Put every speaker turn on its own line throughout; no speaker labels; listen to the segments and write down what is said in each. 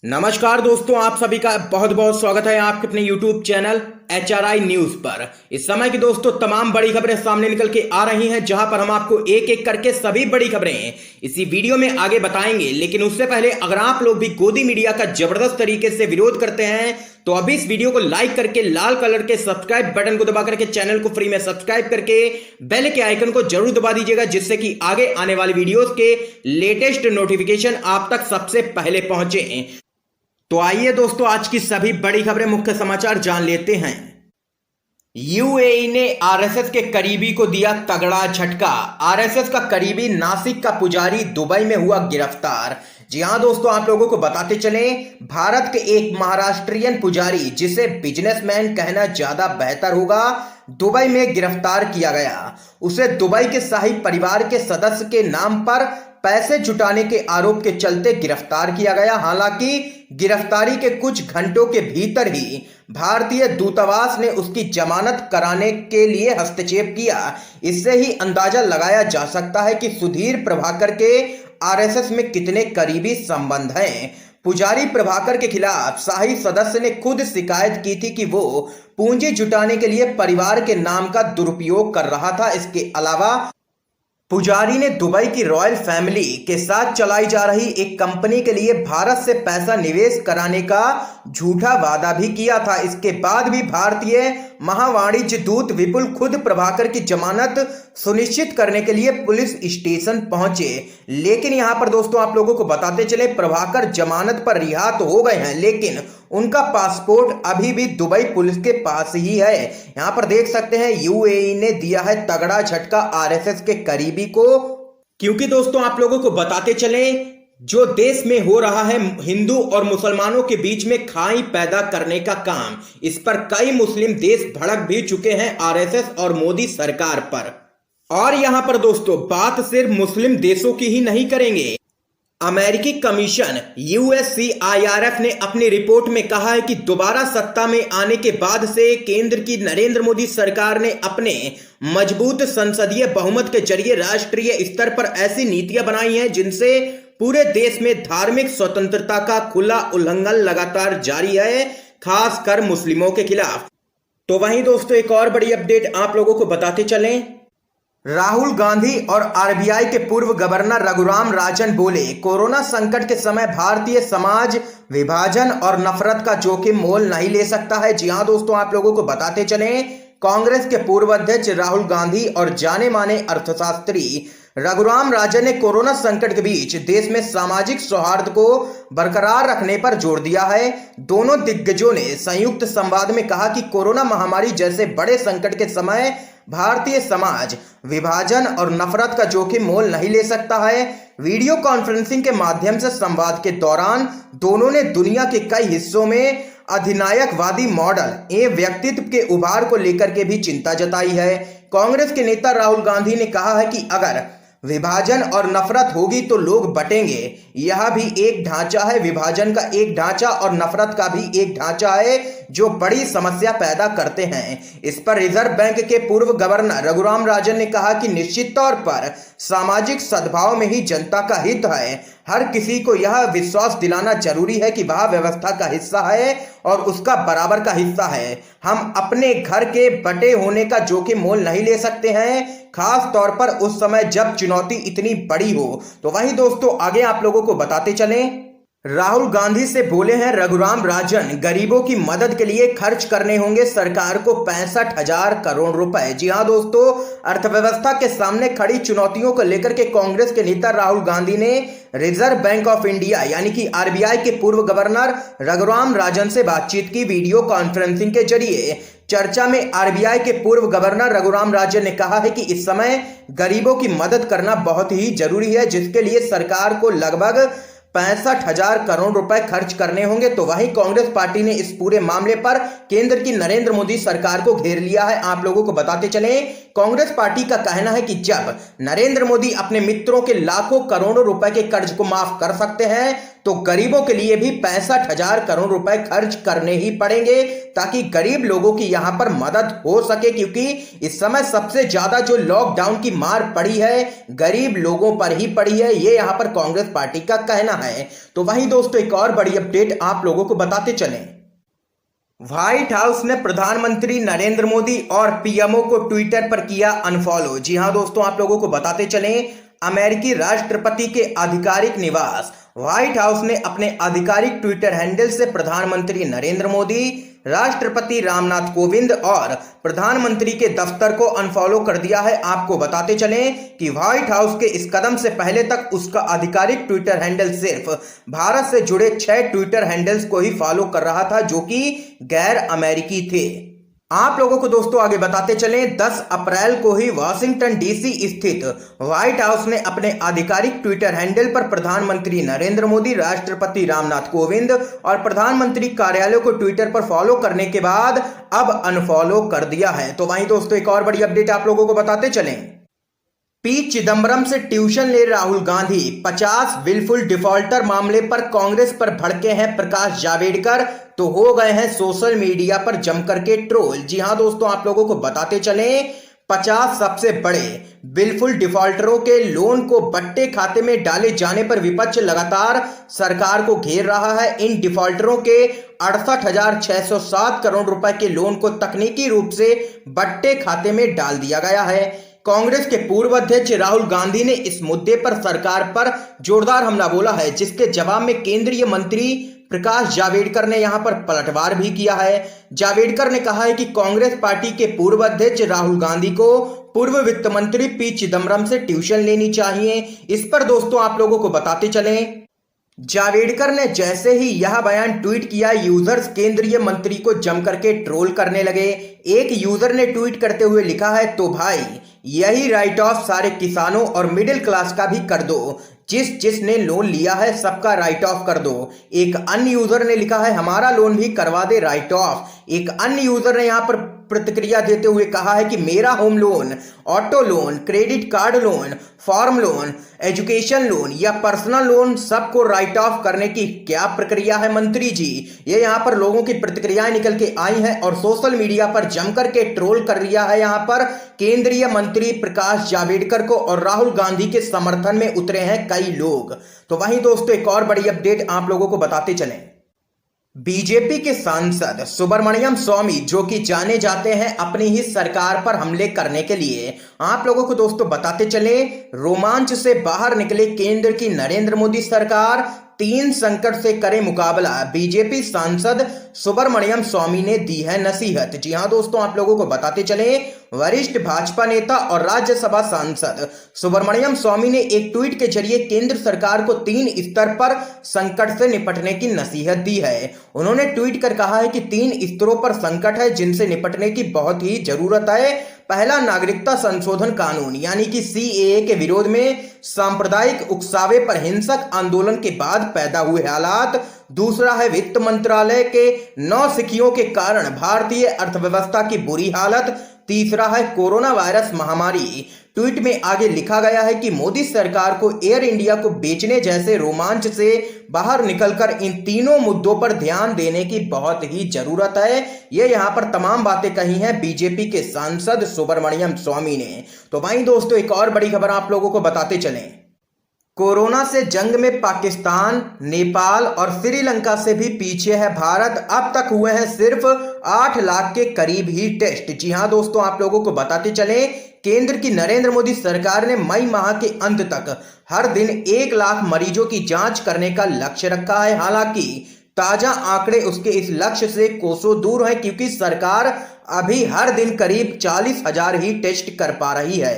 नमस्कार दोस्तों, आप सभी का बहुत बहुत स्वागत है आपके अपने YouTube चैनल HRI न्यूज पर। इस समय की दोस्तों तमाम बड़ी खबरें सामने निकल के आ रही हैं, जहां पर हम आपको एक एक करके सभी बड़ी खबरें इसी वीडियो में आगे बताएंगे। लेकिन उससे पहले अगर आप लोग भी गोदी मीडिया का जबरदस्त तरीके से विरोध करते हैं तो अभी इस वीडियो को लाइक करके लाल कलर के सब्सक्राइब बटन को दबा करके चैनल को फ्री में सब्सक्राइब करके बेल के आइकन को जरूर दबा दीजिएगा, जिससे कि आगे आने वाली वीडियोस के लेटेस्ट नोटिफिकेशन आप तक सबसे पहले पहुंचे। तो आइए दोस्तों, आज की सभी बड़ी खबरें, मुख्य समाचार जान लेते हैं। यूएई ने आरएसएस के करीबी को दिया तगड़ा झटका। आरएसएस का करीबी नासिक का पुजारी दुबई में हुआ गिरफ्तार। जी हां दोस्तों, आप लोगों को बताते चले, भारत के एक महाराष्ट्रियन पुजारी, जिसे बिजनेसमैन कहना ज्यादा बेहतर होगा, दुबई में गिरफ्तार किया गया। उसे दुबई के शाही परिवार के सदस्य के नाम पर पैसे जुटाने के आरोप के चलते गिरफ्तार किया गया। हालांकि गिरफ्तारी के कुछ घंटों के भीतर ही भारतीय दूतावास ने उसकी जमानत कराने के लिए हस्तक्षेप किया। इससे ही अंदाजा लगाया जा सकता है कि सुधीर प्रभाकर के आरएसएस में कितने करीबी संबंध हैं। पुजारी प्रभाकर के खिलाफ शाही सदस्य ने खुद शिकायत की थी कि वो पूंजी जुटाने के लिए परिवार के नाम का दुरुपयोग कर रहा था। इसके अलावा पुजारी ने दुबई की रॉयल फैमिली के साथ चलाई जा रही एक कंपनी के लिए भारत से पैसा निवेश कराने का झूठा वादा भी किया था। इसके बाद भी भारतीय महावाणिज्य दूत विपुल खुद प्रभाकर की जमानत सुनिश्चित करने के लिए पुलिस स्टेशन पहुंचे। लेकिन यहां पर दोस्तों आप लोगों को बताते चले, प्रभाकर जमानत पर रिहा तो हो गए हैं, लेकिन उनका पासपोर्ट अभी भी दुबई पुलिस के पास ही है। यहां पर देख सकते हैं यूएई ने दिया है तगड़ा झटका आरएसएस के करीबी को। क्योंकि दोस्तों आप लोगों को बताते चले, जो देश में हो रहा है हिंदू और मुसलमानों के बीच में खाई पैदा करने का काम, इस पर कई मुस्लिम देश भड़क भी चुके हैं आरएसएस और मोदी सरकार पर। और यहां पर दोस्तों बात सिर्फ मुस्लिम देशों की ही नहीं करेंगे। अमेरिकी कमीशन USCIRF ने अपनी रिपोर्ट में कहा है कि दोबारा सत्ता में आने के बाद से केंद्र की नरेंद्र मोदी सरकार ने अपने मजबूत संसदीय बहुमत के जरिए राष्ट्रीय स्तर पर ऐसी नीतियां बनाई हैं जिनसे पूरे देश में धार्मिक स्वतंत्रता का खुला उल्लंघन लगातार जारी है, खासकर मुस्लिमों के खिलाफ। तो वहीं दोस्तों एक और बड़ी अपडेट आप लोगों को बताते चलें, राहुल गांधी और आरबीआई के पूर्व गवर्नर रघुराम राजन बोले, कोरोना संकट के समय भारतीय समाज विभाजन और नफरत का जोखिम मोल नहीं ले सकता है। जी हां दोस्तों, आप लोगों को बताते चलें, कांग्रेस के पूर्व अध्यक्ष राहुल गांधी और जाने माने अर्थशास्त्री रघुराम राजन ने कोरोना संकट के बीच देश में सामाजिक सौहार्द को बरकरार रखने पर जोर दिया है। दोनों दिग्गजों ने संयुक्त संवाद में कहा कि कोरोना महामारी जैसे बड़े संकट के समय भारतीय समाज विभाजन और नफरत का जोखिम मोल नहीं ले सकता है। वीडियो कॉन्फ्रेंसिंग के माध्यम से संवाद के दौरान दोनों ने दुनिया के कई हिस्सों में अधिनायकवादी मॉडल एवं व्यक्तित्व के उभार को लेकर के भी चिंता जताई है। कांग्रेस के नेता राहुल गांधी ने कहा है कि अगर विभाजन और नफरत होगी तो लोग बटेंगे। यह भी एक ढांचा है, विभाजन का एक ढांचा और नफरत का भी एक ढांचा है जो बड़ी समस्या पैदा करते हैं। इस पर रिजर्व बैंक के पूर्व गवर्नर रघुराम राजन ने कहा कि निश्चित तौर पर सामाजिक सद्भाव में ही जनता का हित है। हर किसी को यह विश्वास दिलाना जरूरी है कि वह व्यवस्था का हिस्सा है और उसका बराबर का हिस्सा है। हम अपने घर के बटे होने का जोखिम मोल नहीं ले सकते हैं, खास तौर पर उस समय जब चुनौती इतनी बड़ी हो। तो वहीं दोस्तों आगे आप लोगों को बताते चलें, राहुल गांधी से बोले हैं रघुराम राजन, गरीबों की मदद के लिए खर्च करने होंगे सरकार को 65,000 करोड़ रुपए। जी हां दोस्तों, अर्थव्यवस्था के सामने खड़ी चुनौतियों को लेकर के कांग्रेस के नेता राहुल गांधी ने रिजर्व बैंक ऑफ इंडिया यानी कि आरबीआई के पूर्व गवर्नर रघुराम राजन से बातचीत की। वीडियो कॉन्फ्रेंसिंग के जरिए चर्चा में आरबीआई के पूर्व गवर्नर रघुराम राजन ने कहा है कि इस समय गरीबों की मदद करना बहुत ही जरूरी है, जिसके लिए सरकार को लगभग 65,000 करोड़ रुपए खर्च करने होंगे। तो वहीं कांग्रेस पार्टी ने इस पूरे मामले पर केंद्र की नरेंद्र मोदी सरकार को घेर लिया है। आप लोगों को बताते चलें, कांग्रेस पार्टी का कहना है कि जब नरेंद्र मोदी अपने मित्रों के लाखों करोड़ों रुपए के कर्ज को माफ कर सकते हैं तो गरीबों के लिए भी 65,000 करोड़ रुपए खर्च करने ही पड़ेंगे ताकि गरीब लोगों की यहां पर मदद हो सके, क्योंकि इस समय सबसे ज्यादा जो लॉकडाउन की मार पड़ी है गरीब लोगों पर ही पड़ी है, ये यहां पर कांग्रेस पार्टी का कहना है। तो वहीं दोस्तों एक और बड़ी अपडेट आप लोगों को बताते चलें। व्हाइट हाउस ने प्रधानमंत्री नरेंद्र मोदी और पीएमओ को ट्विटर पर किया अनफॉलो। जी हां दोस्तों, आप लोगों को बताते चलें, अमेरिकी राष्ट्रपति के आधिकारिक निवास व्हाइट हाउस ने अपने आधिकारिक ट्विटर हैंडल से प्रधानमंत्री नरेंद्र मोदी, राष्ट्रपति रामनाथ कोविंद और प्रधानमंत्री के दफ्तर को अनफॉलो कर दिया है। आपको बताते चलें कि व्हाइट हाउस के इस कदम से पहले तक उसका आधिकारिक ट्विटर हैंडल सिर्फ भारत से जुड़े 6 ट्विटर हैंडल्स को ही फॉलो कर रहा था जो कि गैर अमेरिकी थे। आप लोगों को दोस्तों आगे बताते चलें, 10 अप्रैल को ही वाशिंगटन डीसी स्थित व्हाइट हाउस ने अपने आधिकारिक ट्विटर हैंडल पर प्रधानमंत्री नरेंद्र मोदी, राष्ट्रपति रामनाथ कोविंद और प्रधानमंत्री कार्यालय को ट्विटर पर फॉलो करने के बाद अब अनफॉलो कर दिया है। तो वहीं दोस्तों एक और बड़ी अपडेट आप लोगों को बताते चलें, पी चिदंबरम से ट्यूशन ले राहुल गांधी, 50 विलफुल डिफॉल्टर मामले पर कांग्रेस पर भड़के हैं प्रकाश जावड़ेकर, तो हो गए हैं सोशल मीडिया पर जमकर के ट्रोल। जी हां दोस्तों, आप लोगों को बताते चलें, 50 सबसे बड़े विलफुल डिफॉल्टरों के लोन को बट्टे खाते में डाले जाने पर विपक्ष लगातार सरकार को घेर रहा है। इन डिफॉल्टरों के 68,607 करोड़ रुपए के लोन को तकनीकी रूप से बट्टे खाते में डाल दिया गया है। कांग्रेस के पूर्व अध्यक्ष राहुल गांधी ने इस मुद्दे पर सरकार पर जोरदार हमला बोला है, जिसके जवाब में केंद्रीय मंत्री प्रकाश जावड़ेकर ने यहां पर पलटवार भी किया है। जावड़ेकर ने कहा है कि कांग्रेस पार्टी के पूर्व अध्यक्ष राहुल गांधी को पूर्व वित्त मंत्री पी चिदंबरम से ट्यूशन लेनी चाहिए। इस पर दोस्तों आप लोगों को बताते चलें, जावड़ेकर ने जैसे ही यह बयान ट्वीट किया, यूजर्स केंद्रीय मंत्री को जमकर के ट्रोल करने लगे। एक यूजर ने ट्वीट करते हुए लिखा है, तो भाई यही राइट ऑफ सारे किसानों और मिडिल क्लास का भी कर दो, जिसने लोन लिया है सबका राइट ऑफ कर दो। एक अन्य यूजर ने लिखा है, हमारा लोन भी करवा दे राइट ऑफ। एक अन्य यूजर ने यहां पर प्रतिक्रिया देते हुए कहा है कि मेरा home loan, auto loan, credit card loan, farm loan, education loan या पर्सनल लोन सबको राइट ऑफ करने की क्या प्रक्रिया है मंत्री जी। ये यहां पर लोगों की प्रतिक्रियाएं निकल के आई हैं और सोशल मीडिया पर जमकर के ट्रोल कर दिया है यहां पर केंद्रीय मंत्री प्रकाश जावड़ेकर को, और राहुल गांधी के समर्थन में उतरे हैं कई लोग। तो वहीं दोस्तों एक और बड़ी अपडेट आप लोगों को बताते चलें, बीजेपी के सांसद सुब्रमण्यम स्वामी, जो कि जाने जाते हैं अपनी ही सरकार पर हमले करने के लिए, आप लोगों को दोस्तों बताते चले, रोमांच से बाहर निकले केंद्र की नरेंद्र मोदी सरकार, 3 संकट से करे मुकाबला, बीजेपी सांसद सुब्रमण्यम स्वामी ने दी है नसीहत। जी हां दोस्तों, आप लोगों को बताते चले, वरिष्ठ भाजपा नेता और राज्यसभा सांसद सुब्रमण्यम स्वामी ने एक ट्वीट के जरिए केंद्र सरकार को 3 स्तर पर संकट से निपटने की नसीहत दी है। उन्होंने ट्वीट कर कहा है कि 3 स्तरों पर संकट है जिनसे निपटने की बहुत ही जरूरत है। पहला, नागरिकता संशोधन कानून यानी कि सीएए के विरोध में सांप्रदायिक उकसावे पर हिंसक आंदोलन के बाद पैदा हुए हालात। दूसरा है वित्त मंत्रालय के नौसिखियों के कारण भारतीय अर्थव्यवस्था की बुरी हालत। तीसरा है कोरोना वायरस महामारी। ट्वीट में आगे लिखा गया है कि मोदी सरकार को एयर इंडिया को बेचने जैसे रोमांच से बाहर निकलकर इन तीनों मुद्दों पर ध्यान देने की बहुत ही जरूरत है। ये यहाँ पर तमाम बातें कही हैं बीजेपी के सांसद सुब्रमण्यम स्वामी ने। तो वहीं दोस्तों एक और बड़ी खबर आप लोगों को बताते चलें, कोरोना से जंग में पाकिस्तान, नेपाल और श्रीलंका से भी पीछे है भारत। अब तक हुए हैं सिर्फ 8 लाख के करीब ही टेस्ट। जी हां दोस्तों, आप लोगों को बताते चलें, केंद्र की नरेंद्र मोदी सरकार ने मई माह के अंत तक हर दिन 1 लाख मरीजों की जांच करने का लक्ष्य रखा है। हालांकि ताजा आंकड़े उसके इस लक्ष्य से कोसों दूर हैं, क्योंकि सरकार अभी हर दिन करीब 40,000 ही टेस्ट कर पा रही है।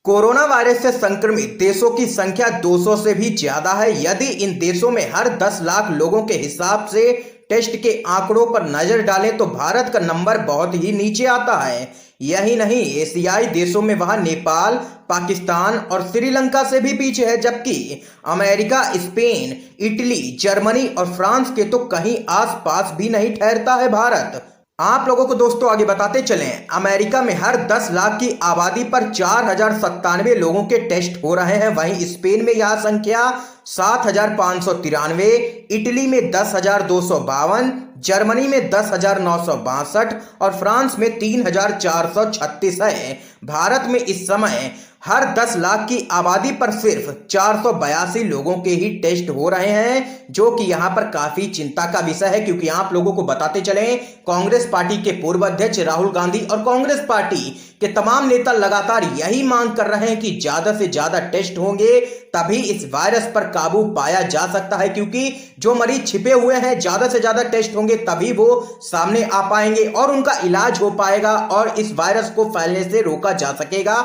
कोरोना वायरस से संक्रमित देशों की संख्या 200 से भी ज्यादा है। यदि इन देशों में हर 10 लाख लोगों के हिसाब से टेस्ट के आंकड़ों पर नजर डालें तो भारत का नंबर बहुत ही नीचे आता है। यही नहीं, एशियाई देशों में वहां नेपाल, पाकिस्तान और श्रीलंका से भी पीछे है, जबकि अमेरिका, स्पेन, इटली, जर्मनी और फ्रांस के तो कहीं आसपास भी नहीं ठहरता है भारत। आप लोगों को दोस्तों आगे बताते चलें, अमेरिका में हर 10 लाख की आबादी पर 4097 लोगों के टेस्ट हो रहे हैं। वहीं स्पेन में यह संख्या 7593, इटली में 10,252, जर्मनी में 10,962 और फ्रांस में 3,436 है। भारत में इस समय हर 10 लाख की आबादी पर सिर्फ 482 लोगों के ही टेस्ट हो रहे हैं, जो कि यहां पर काफी चिंता का विषय है। क्योंकि आप लोगों को बताते चलें, कांग्रेस पार्टी के पूर्व अध्यक्ष राहुल गांधी और कांग्रेस पार्टी के तमाम नेता लगातार यही मांग कर रहे हैं कि ज्यादा से ज्यादा टेस्ट होंगे तभी इस वायरस पर काबू पाया जा सकता है। क्योंकि जो मरीज छिपे हुए हैं, ज्यादा से ज्यादा टेस्ट होंगे तभी वो सामने आ पाएंगे और उनका इलाज हो पाएगा और इस वायरस को फैलने से रोका जा सकेगा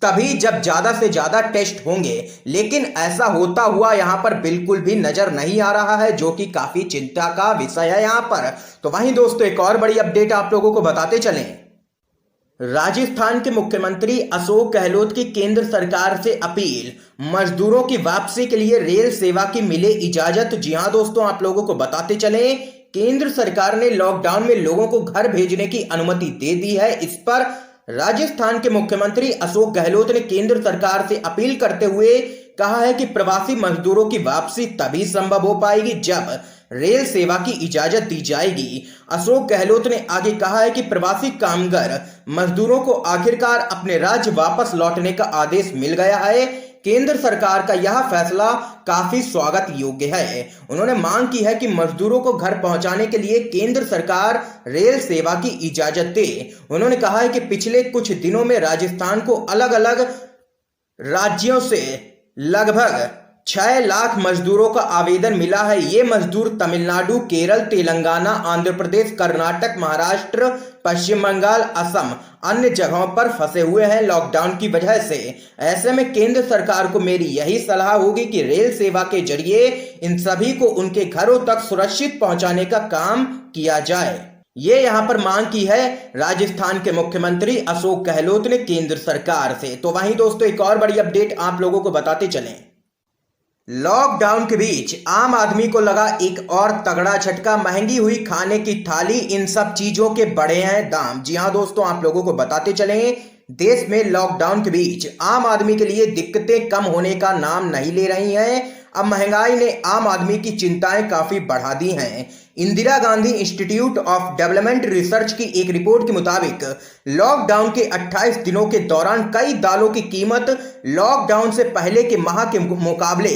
तभी जब ज्यादा से ज्यादा टेस्ट होंगे। लेकिन ऐसा होता हुआ यहां पर बिल्कुल भी नजर नहीं आ रहा है, जो कि काफी चिंता का विषय है यहां पर। तो वहीं दोस्तों एक और बड़ी अपडेट आप लोगों को बताते चलें, राजस्थान के मुख्यमंत्री अशोक गहलोत की केंद्र सरकार से अपील, मजदूरों की वापसी के लिए रेल सेवा की मिले इजाजत। जी हां दोस्तों, आप लोगों को बताते चलें, केंद्र सरकार ने लॉकडाउन में लोगों को घर भेजने की अनुमति दे दी है। इस पर राजस्थान के मुख्यमंत्री अशोक गहलोत ने केंद्र सरकार से अपील करते हुए कहा है कि प्रवासी मजदूरों की वापसी तभी संभव हो पाएगी जब रेल सेवा की इजाजत दी जाएगी। अशोक गहलोत ने आगे कहा है कि प्रवासी कामगार मजदूरों को आखिरकार अपने राज्य वापस लौटने का आदेश मिल गया है। केंद्र सरकार का यह फैसला काफी स्वागत योग्य है। उन्होंने मांग की है कि मजदूरों को घर पहुंचाने के लिए केंद्र सरकार रेल सेवा की इजाजत दे। उन्होंने कहा है कि पिछले कुछ दिनों में राजस्थान को अलग अलग राज्यों से लगभग 6 लाख मजदूरों का आवेदन मिला है। ये मजदूर तमिलनाडु, केरल, तेलंगाना, आंध्र प्रदेश, कर्नाटक, महाराष्ट्र, पश्चिम बंगाल, असम अन्य जगहों पर फंसे हुए हैं लॉकडाउन की वजह से। ऐसे में केंद्र सरकार को मेरी यही सलाह होगी कि रेल सेवा के जरिए इन सभी को उनके घरों तक सुरक्षित पहुंचाने का काम किया जाए। ये यहां पर मांग की है राजस्थान के मुख्यमंत्री अशोक गहलोत ने केंद्र सरकार से। तो वहीं दोस्तों एक और बड़ी अपडेट आप लोगों को बताते चलें, लॉकडाउन के बीच आम आदमी को लगा एक और तगड़ा झटका, महंगी हुई खाने की थाली, इन सब चीजों के बढ़े हैं दाम। जी हां दोस्तों, आप लोगों को बताते चलें, देश में लॉकडाउन के बीच आम आदमी के लिए दिक्कतें कम होने का नाम नहीं ले रही हैं। अब महंगाई ने आम आदमी की चिंताएं काफी बढ़ा दी हैं। Indira Gandhi institute of development research की एक रिपोर्ट के मुताबिक लॉकडाउन के 28 दिनों के दौरान कई दालों की कीमत लॉकडाउन से पहले के माह के मुकाबले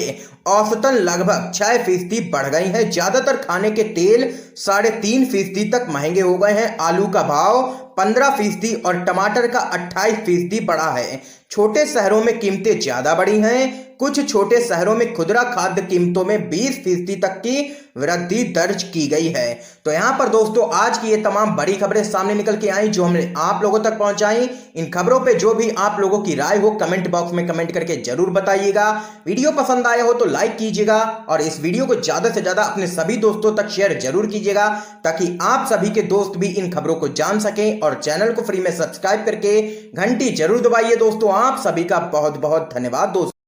औसतन लगभग 6% बढ़ गई है। ज्यादातर खाने के तेल 3.5% तक महंगे हो गए हैं। आलू का भाव 15% और टमाटर का 28% बढ़ा है। छोटे शहरों में कीमतें ज्यादा बढ़ी हैं। कुछ छोटे शहरों में खुदरा खाद्य कीमतों में 20% तक की वृद्धि दर्ज की गई है। तो यहां पर दोस्तों आज की ये तमाम बड़ी खबरें सामने निकल के आई जो हमने आप लोगों तक पहुंचाई। इन खबरों पे जो भी आप लोगों की राय हो कमेंट बॉक्स में कमेंट करके जरूर बताइएगा। वीडियो पसंद आया हो तो लाइक कीजिएगा और इस वीडियो को ज्यादा से ज्यादा अपने सभी दोस्तों तक शेयर जरूर कीजिएगा ताकि आप सभी के दोस्त भी इन खबरों को जान सकें। और चैनल को फ्री में सब्सक्राइब करके घंटी जरूर दबाइए। दोस्तों आप सभी का बहुत बहुत धन्यवाद दोस्तों।